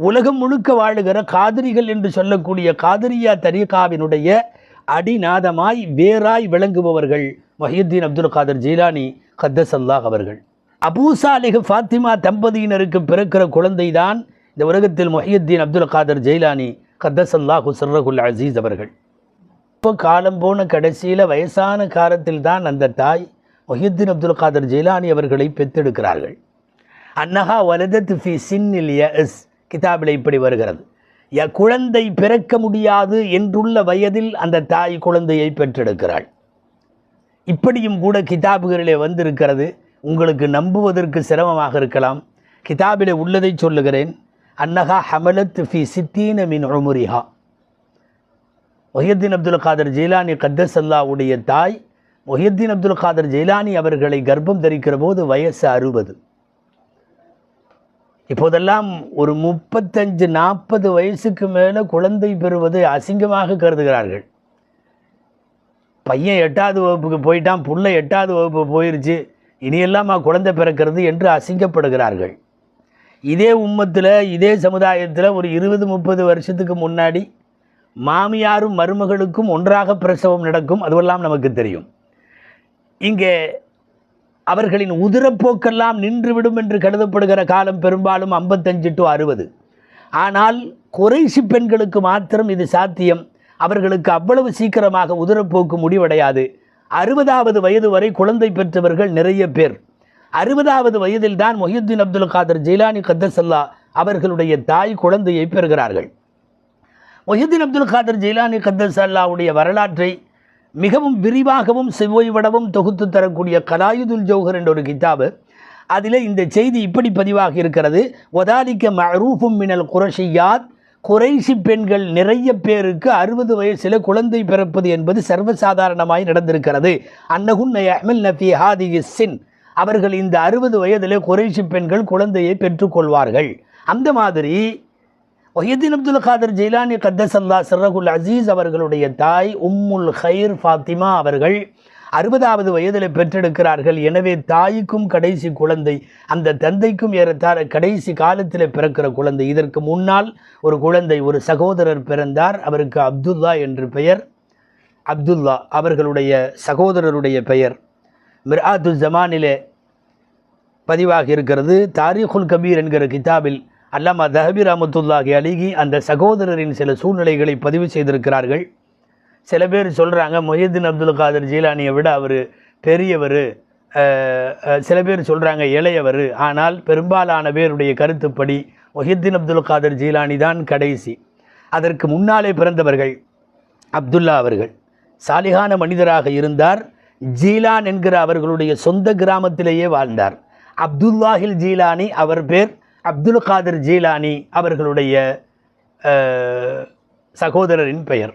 உலகம் முழுக்க வாழுகிற காதிரிகள் என்று சொல்லக்கூடிய காதிரியா தரீகாவினுடைய அடிநாதமாய் வேராய் விளங்குபவர்கள் முஹியுத்தீன் அப்துல் காதர் ஜீலானி கத்தஸல்லாஹ் அவர்கள். அபூ சாலிஹ் ஃபாத்திமா தம்பதியினருக்கு பிறக்கிற குழந்தைதான் இந்த உலகத்தில் முஹியுத்தீன் அப்துல் காதர் ஜெயிலானி கத்தஸல்லாஹு சிர்ரஹுல் அஸீஸ் அவர்கள். இப்போ காலம் போன கடைசியில் வயசான காலத்தில் தான் அந்த தாய் முஹியுத்தீன் அப்துல் காதர் ஜெயிலானி அவர்களை பெற்றெடுக்கிறார்கள். அன்னஹா வலதத் ஃபி சின்னில் யஸ் கிதாபில் இப்படி வருகிறது, குழந்தை பிறக்க முடியாது என்றுள்ள வயதில் அந்த தாய் குழந்தையை பெற்றெடுக்கிறாள். இப்படியும் கூட கிதாபுகளிலே வந்திருக்கிறது. உங்களுக்கு நம்புவதற்கு சிரமமாக இருக்கலாம். கிதாபிலே உள்ளதை சொல்லுகிறேன். அன்னஹா ஹமலத் ஃபி சித்தீன மின் உமுரிஹா. முஹியுத்தீன் அப்துல் காதர் ஜெயிலானி கத்தஸல்லாஹுடைய தாய் முஹியுத்தீன் அப்துல் காதர் ஜெயிலானி அவர்களை கர்ப்பம் தரிக்கிற போது வயசு 60. இப்போதெல்லாம் ஒரு 35-40 வயசுக்கு மேலே குழந்தை பெறுவது அசிங்கமாக கருதுகிறார்கள். பையன் 8வது வகுப்புக்கு போயிட்டான், புள்ள 8வது வகுப்பு போயிருச்சு, இனியெல்லாம் குழந்தை பிறக்கிறது என்று அசிங்கப்படுகிறார்கள். இதே உம்மத்தில் இதே சமுதாயத்தில் ஒரு 20-30 வருஷத்துக்கு முன்னாடி மாமியாரும் மருமகளுக்கும் ஒன்றாக பிரசவம் நடக்கும், அதுவெல்லாம் நமக்கு தெரியும். இங்கே அவர்களின் உதிரப்போக்கெல்லாம் நின்றுவிடும் என்று கருதப்படுகிற காலம் பெரும்பாலும் 55 to 60. ஆனால் குறைஷி பெண்களுக்கு மாத்திரம் இது சாத்தியம். அவர்களுக்கு அவ்வளவு சீக்கிரமாக உதிரப்போக்கு முடிவடையாது. 60வது வயது வரை குழந்தை பெற்றவர்கள் நிறைய பேர். 60வது வயதில் தான் முஹியுத்தீன் அப்துல் காதர் ஜெயிலானி கத்தஸல்லாஹ் அவர்களுடைய தாய் குழந்தையை பெறுகிறார்கள். முஹியுத்தீன் அப்துல் காதர் ஜெயிலானி கத்தஸல்லாஹுடைய வரலாற்றை மிகவும் விரிவாகவும் செவ்வாய்விடவும் தொகுத்து தரக்கூடிய கலாயுதுல் ஜௌஹர் என்ற ஒரு கிதாபு, அதில் இந்த செய்தி இப்படி பதிவாகி இருக்கிறது. ஒதாலிக்க மஅரூஃபும் மினல் குரைஷியாத், குறைஷி பெண்கள் நிறைய பேருக்கு 60 வயசில் குழந்தை பிறப்பது என்பது சர்வசாதாரணமாய் நடந்திருக்கிறது. அன்னகுன்ன யஹ்மில்ன ஃபீ ஹாதிஹி ஸின், அவர்கள் இந்த 60 வயதில் குறைஷி பெண்கள் குழந்தையை பெற்றுக்கொள்வார்கள். அந்த மாதிரி முஹியுத்தீன் அப்துல் காதர் ஜெயிலானி கத்தஸல்லாஹு சிர்ரஹுல் அஸீஸ் அவர்களுடைய தாய் உம்முல் ஹைர் ஃபாத்திமா அவர்கள் 60வது வயதில் பெற்றெடுக்கிறார்கள். எனவே தாய்க்கும் கடைசி குழந்தை, அந்த தந்தைக்கும் ஏறத்தாழ கடைசி காலத்தில் பிறக்கிற குழந்தை. இதற்கு முன்னால் ஒரு குழந்தை, ஒரு சகோதரர் பிறந்தார். அவருக்கு அப்துல்லா என்று பெயர். அப்துல்லா அவர்களுடைய சகோதரருடைய பெயர் மிர்ஆத்து ஜமானிலே பதிவாகி இருக்கிறது. தாரீகுல் கபீர் என்கிற கிதாபில் அல்லாமா தஹபி ரஹ்மத்துல்லாஹி அலைஹி அந்த சகோதரரின் சில சூழ்நிலைகளை பதிவு செய்திருக்கிறார்கள். சில பேர் சொல்கிறாங்க முஹியுத்தீன் அப்துல் காதர் ஜீலானியை விட அவர் பெரியவர், சில பேர் சொல்கிறாங்க இளையவர். ஆனால் பெரும்பாலான பேருடைய கருத்துப்படி முஹியுத்தீன் அப்துல் காதர் ஜீலானி தான் கடைசி. அதற்கு முன்னாலே பிறந்தவர்கள் அப்துல்லா அவர்கள் சாலிகான மனிதராக இருந்தார். ஜீலான் என்கிற அவர்களுடைய சொந்த கிராமத்திலேயே வாழ்ந்தார். அப்துல்லாஹில் ஜீலானி அவர் பேர், அப்துல் காதர் ஜீலானி அவர்களுடைய சகோதரரின் பெயர்.